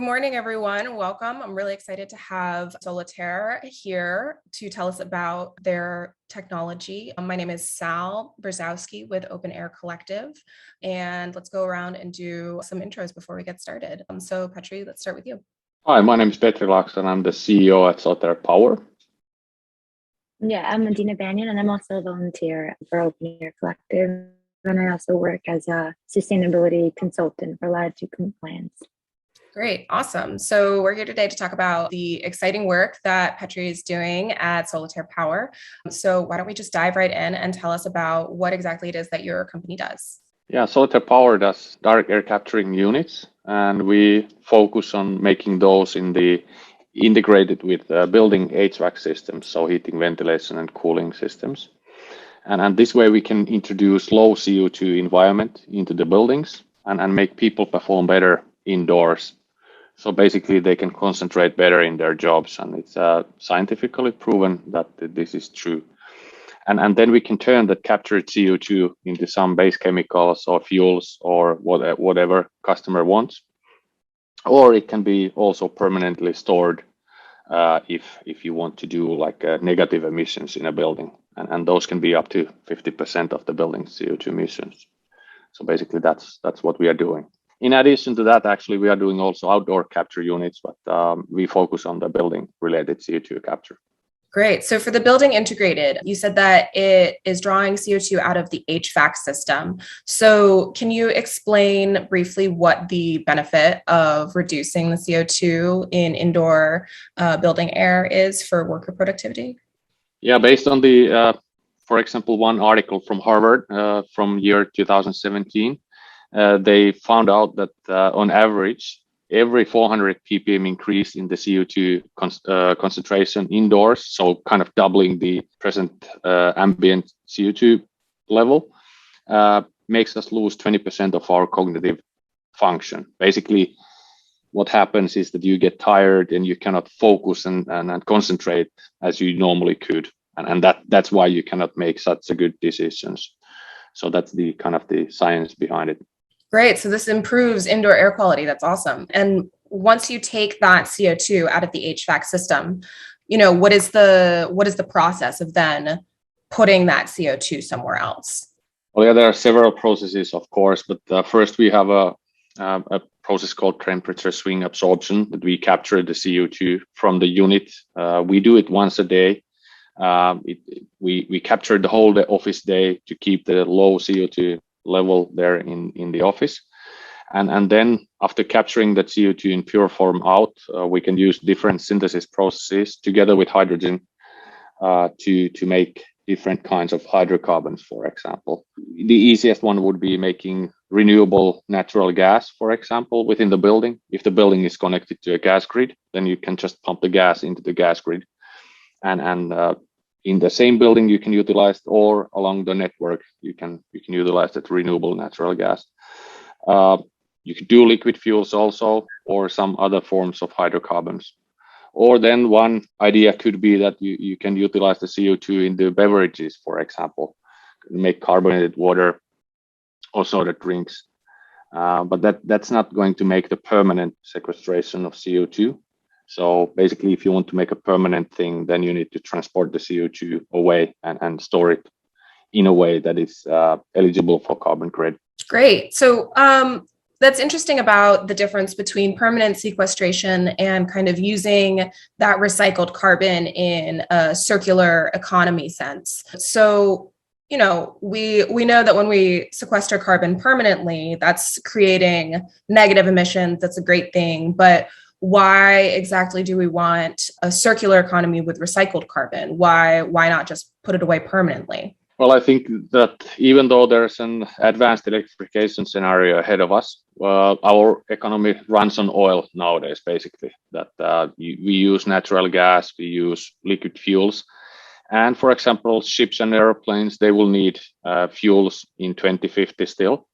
Good morning, everyone. Welcome. I'm really excited to have Soletair here to tell us about their technology. My name is Brzozowski with OpenAir Collective, and let's go around and do some intros before we get started. So Petri, let's start with you. Hi, my name is Petri Laasko, and I'm the CEO at Soletair Power. Yeah, I'm Adina, and I'm also a volunteer for OpenAir Collective, and I also work as a sustainability consultant for Latitude Compliance. Great. Awesome. So we're here today to talk about the exciting work that Petri is doing at Soletair Power. So why don't we just dive right in and tell us about what exactly it is that your company does? Yeah, Soletair Power does direct air capturing units, and we focus on making those integrated with building HVAC systems, so heating, ventilation, and cooling systems. And this way we can introduce low CO2 environment into the buildings and make people perform better indoors. So basically they can concentrate better in their jobs, and it's scientifically proven that this is true. And then we can turn that captured CO2 into some base chemicals or fuels or whatever customer wants. Or it can be also permanently stored if you want to do like negative emissions in a building. And those can be up to 50% of the building's CO2 emissions. So basically that's what we are doing. In addition to that, actually, we are doing also outdoor capture units, but we focus on the building related CO2 capture. Great. So for the building integrated, you said that it is drawing CO2 out of the HVAC system. So can you explain briefly what the benefit of reducing the CO2 in indoor building air is for worker productivity? Yeah, based on the, for example, one article from Harvard from year 2017, they found out that on average, every 400 ppm increase in the CO2 concentration indoors, so kind of doubling the present ambient CO2 level, makes us lose 20% of our cognitive function. Basically, what happens is that you get tired and you cannot focus and concentrate as you normally could. And that's why you cannot make such a good decisions. So that's the kind of the science behind it. Great. So this improves indoor air quality. That's awesome. And once you take that CO2 out of the HVAC system, what is the process of then putting that CO2 somewhere else? Well, yeah, there are several processes, of course, but first we have a process called temperature swing absorption that we capture the CO2 from the unit. We do it once a day. We capture the whole office day to keep the low CO2 level there in the office, and then after capturing that CO2 in pure form out, we can use different synthesis processes together with hydrogen to make different kinds of hydrocarbons. For example, the easiest one would be making renewable natural gas, for example, within the building. If the building is connected to a gas grid, then you can just pump the gas into the gas grid, and in the same building you can utilize, or along the network you can utilize that renewable natural gas. You can do liquid fuels also, or some other forms of hydrocarbons. Or then one idea could be that you can utilize the CO2 in the beverages, for example, make carbonated water or soda drinks. But that's not going to make the permanent sequestration of CO2. So basically, if you want to make a permanent thing, then you need to transport the CO2 away and store it in a way that is eligible for carbon credit. Great. So that's interesting about the difference between permanent sequestration and kind of using that recycled carbon in a circular economy sense. So, we know that when we sequester carbon permanently, that's creating negative emissions. That's a great thing. But why exactly do we want a circular economy with recycled carbon? Why not just put it away permanently? Well, I think that even though there's an advanced electrification scenario ahead of us, our economy runs on oil nowadays, basically. That we use natural gas, we use liquid fuels. And for example, ships and airplanes, they will need fuels in 2050 still.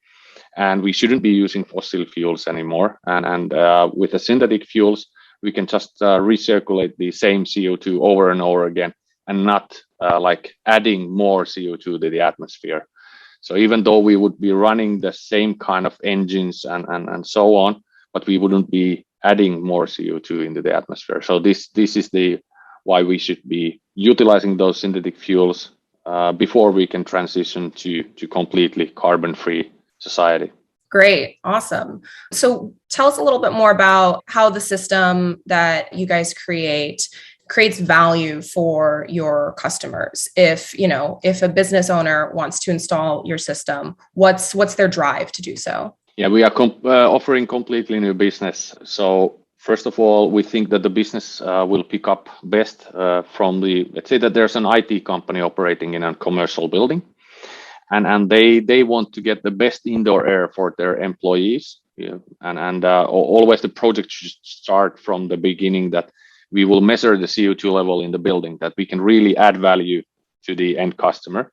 And we shouldn't be using fossil fuels anymore. And with the synthetic fuels, we can just recirculate the same CO2 over and over again, and not like adding more CO2 to the atmosphere. So even though we would be running the same kind of engines and so on, but we wouldn't be adding more CO2 into the atmosphere. So this is the why we should be utilizing those synthetic fuels before we can transition to completely carbon-free society. Great. Awesome. So tell us a little bit more about how the system that you guys creates value for your customers. If a business owner wants to install your system, what's their drive to do so? Yeah, we are offering completely new business. So first of all, we think that the business will pick up best from let's say that there's an IT company operating in a commercial building, and they want to get the best indoor air for their employees. Yeah. And always the project should start from the beginning, that we will measure the CO2 level in the building, that we can really add value to the end customer.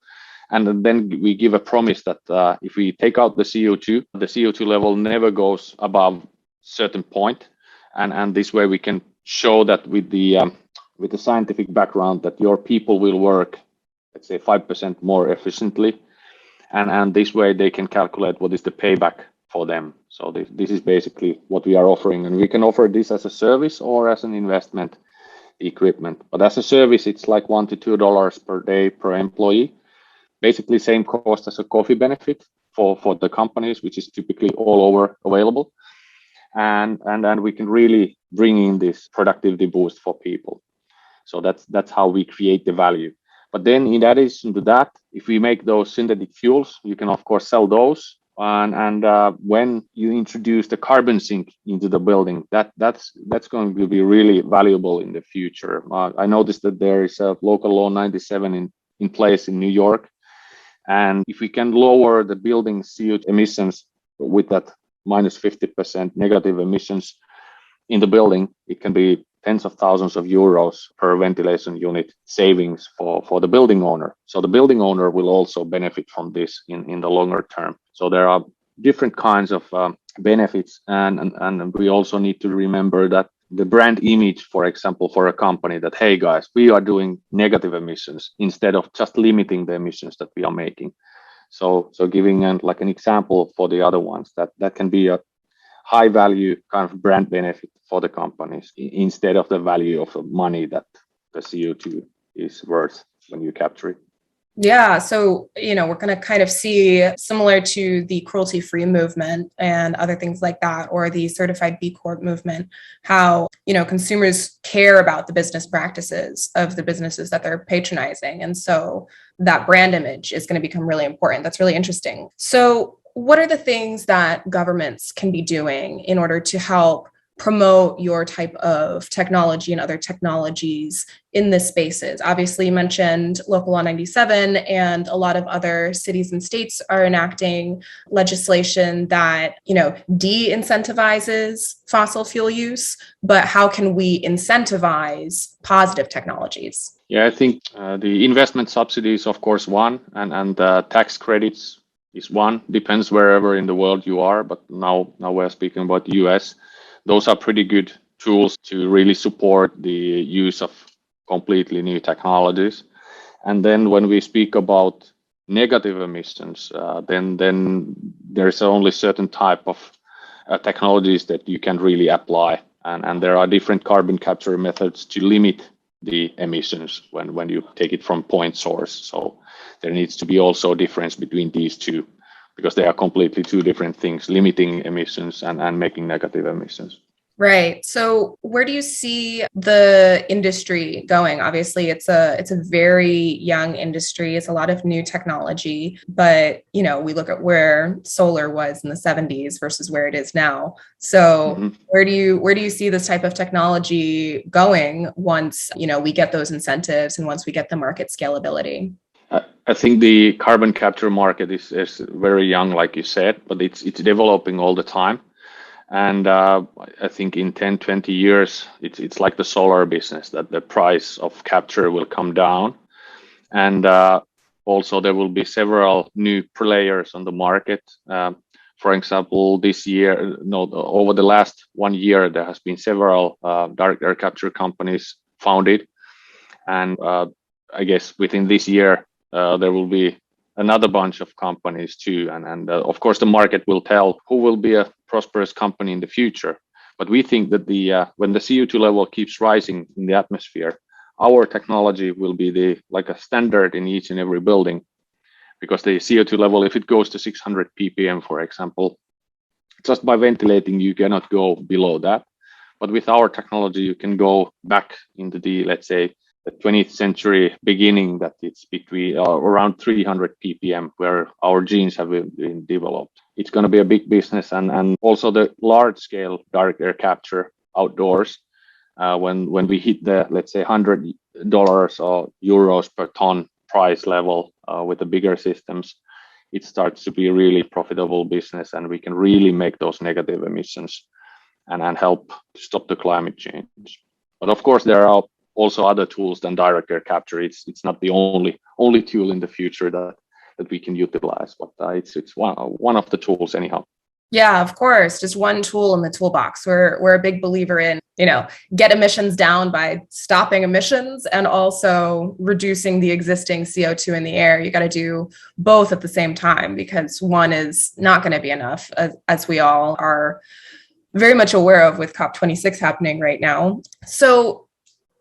And then we give a promise that if we take out the CO2 level never goes above certain point. And this way we can show that with the scientific background that your people will work, let's say 5% more efficiently. And this way they can calculate what is the payback for them. So this is basically what we are offering. And we can offer this as a service or as an investment equipment. But as a service, it's like $1 to $2 per day per employee. Basically same cost as a coffee benefit for the companies, which is typically all over available. And we can really bring in this productivity boost for people. So that's how we create the value. But then in addition to that, if we make those synthetic fuels, you can of course sell those. And when you introduce the carbon sink into the building, that's going to be really valuable in the future. I noticed that there is a local law 97 in place in New York. And if we can lower the building CO2 emissions with that minus 50% negative emissions in the building, it can be tens of thousands of euros per ventilation unit savings for the building owner. So the building owner will also benefit from this in the longer term. So there are different kinds of benefits. And we also need to remember that the brand image, for example, for a company, that, hey guys, we are doing negative emissions instead of just limiting the emissions that we are making. So giving an example for the other ones, that can be a high value kind of brand benefit for the companies instead of the value of the money that the CO2 is worth when you capture it. Yeah. So, we're going to kind of see, similar to the cruelty-free movement and other things like that, or the certified B Corp movement, how, consumers care about the business practices of the businesses that they're patronizing. And so that brand image is going to become really important. That's really interesting. So what are the things that governments can be doing in order to help promote your type of technology and other technologies in this spaces? Obviously, you mentioned Local Law 97, and a lot of other cities and states are enacting legislation that, de-incentivizes fossil fuel use. But how can we incentivize positive technologies? Yeah, I think the investment subsidy is, of course, one, and tax credits is one. Depends wherever in the world you are, but now we're speaking about the US. Those are pretty good tools to really support the use of completely new technologies. And then when we speak about negative emissions, then there's only certain type of technologies that you can really apply. And there are different carbon capture methods to limit the emissions when you take it from point source. So there needs to be also a difference between these two, because they are completely two different things, limiting emissions and making negative emissions. Right. So where do you see the industry going? Obviously, it's a very young industry. It's a lot of new technology, but we look at where solar was in the 70s versus where it is now. So where do you see this type of technology going once we get those incentives and once we get the market scalability? I think the carbon capture market is very young, like you said, but it's developing all the time. And I think in 10, 20 years, it's like the solar business, that the price of capture will come down. And also there will be several new players on the market. For example, over the last 1 year, there has been several direct air capture companies founded. And I guess within this year, there will be another bunch of companies too. And of course, the market will tell who will be a prosperous company in the future. But we think that when the CO2 level keeps rising in the atmosphere, our technology will be like a standard in each and every building, because the CO2 level, if it goes to 600 ppm, for example, just by ventilating, you cannot go below that. But with our technology, you can go back into let's say, the 20th century beginning, that it's between around 300 ppm, where our genes have been developed. It's going to be a big business, and also the large scale direct air capture outdoors. When we hit the, let's say, $100 or euros per ton price level with the bigger systems, it starts to be a really profitable business, and we can really make those negative emissions and help stop the climate change. But of course, there are also other tools than direct air capture. It's not the only tool in the future that we can utilize, but it's one of the tools anyhow. Yeah, of course. Just one tool in the toolbox. We're a big believer in, get emissions down by stopping emissions and also reducing the existing CO2 in the air. You got to do both at the same time, because one is not going to be enough, as we all are very much aware of with COP26 happening right now. So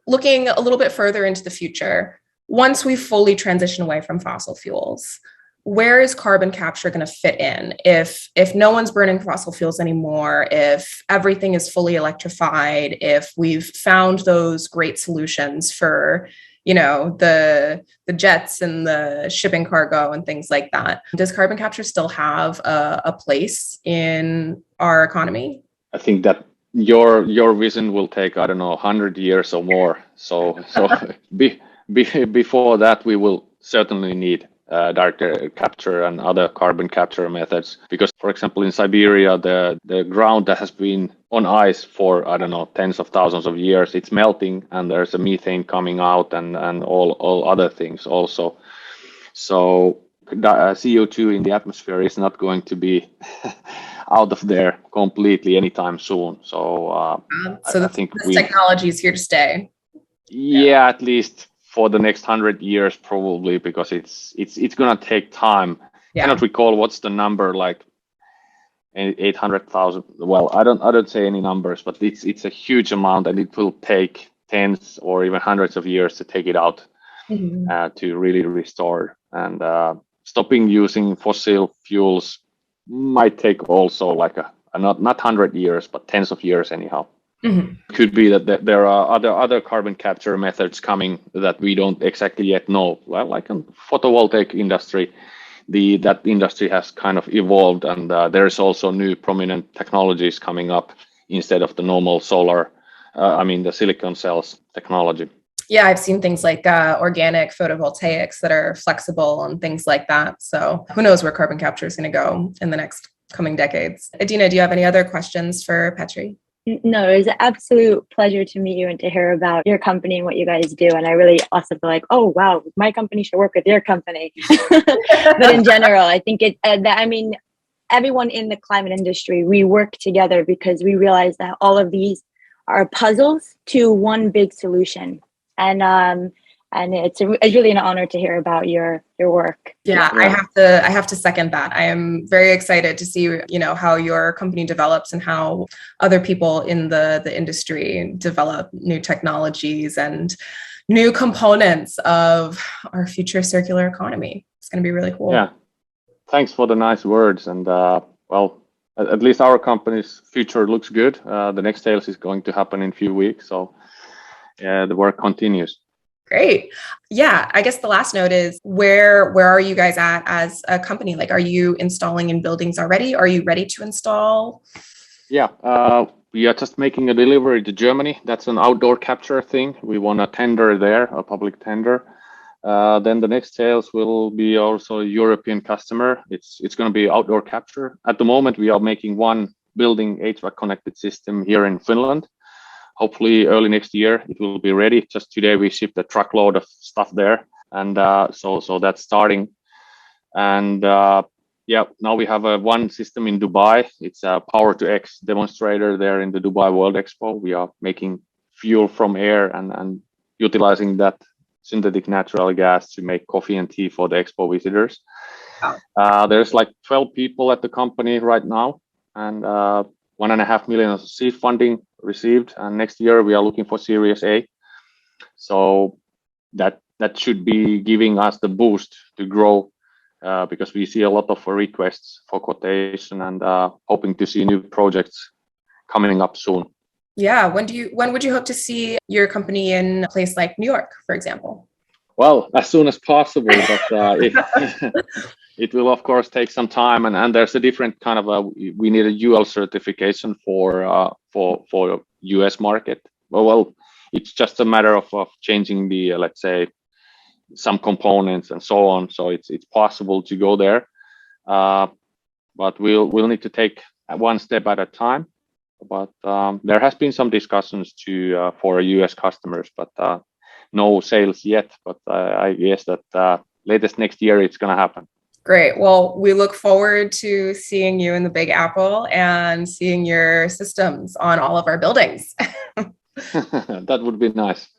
looking a little bit further into the future, once we fully transition away from fossil fuels, where is carbon capture going to fit in? If no one's burning fossil fuels anymore, if everything is fully electrified, if we've found those great solutions for, the jets and the shipping cargo and things like that, does carbon capture still have a place in our economy? I think that your vision will take, I don't know, 100 years or more. So before that, we will certainly need direct air capture and other carbon capture methods, because, for example, in Siberia, the ground that has been on ice for, I don't know, tens of thousands of years, it's melting, and there's a methane coming out and all other things also. So CO2 in the atmosphere is not going to be out of there completely anytime soon. So I think this technology is here to stay. Yeah, at least for the next 100 years, probably, because it's gonna take time. Yeah. I cannot recall what's the number, like 800,000. Well, I don't say any numbers, but it's a huge amount, and it will take tens or even hundreds of years to take it out to really restore. And stopping using fossil fuels might take also like not 100 years, but tens of years anyhow. Could be that there are other carbon capture methods coming that we don't exactly yet know. Well, like in photovoltaic industry, that industry has kind of evolved, and there's also new prominent technologies coming up instead of the normal solar. The silicon cells technology. Yeah, I've seen things like organic photovoltaics that are flexible and things like that. So who knows where carbon capture is going to go in the next coming decades. Adina, do you have any other questions for Petri? No, it was an absolute pleasure to meet you and to hear about your company and what you guys do. And I really also feel like, oh, wow, my company should work with your company. But in general, I think everyone in the climate industry, we work together because we realize that all of these are puzzles to one big solution. And it's really an honor to hear about your work. Yeah, I have to second that. I am very excited to see, how your company develops and how other people in the industry develop new technologies and new components of our future circular economy. It's going to be really cool. Yeah, thanks for the nice words. And at least our company's future looks good. The next sales is going to happen in a few weeks, so the work continues. Great. Yeah, I guess the last note is where are you guys at as a company? Like, are you installing in buildings already? Are you ready to install? Yeah, we are just making a delivery to Germany. That's an outdoor capture thing. We want a tender there, a public tender. Then the next sales will be also a European customer. It's going to be outdoor capture. At the moment, we are making one building HVAC connected system here in Finland. Hopefully early next year it will be ready. Just today we shipped a truckload of stuff there, and so that's starting. And now we have one system in Dubai. It's a Power to X demonstrator there in the Dubai World Expo. We are making fuel from air and utilizing that synthetic natural gas to make coffee and tea for the expo visitors. There's like 12 people at the company right now, and 1.5 million of seed funding received, and next year we are looking for Series A. So that should be giving us the boost to grow, because we see a lot of requests for quotation, and hoping to see new projects coming up soon. Yeah. When would you hope to see your company in a place like New York, for example? Well, as soon as possible, but it will of course take some time, and there's a different kind of we need a UL certification for US market. Well, it's just a matter of changing the let's say some components and so on. So it's possible to go there, but we'll need to take one step at a time. But there has been some discussions for US customers, but no sales yet. But I guess that latest next year it's going to happen. Great. Well, we look forward to seeing you in the Big Apple and seeing your systems on all of our buildings. That would be nice.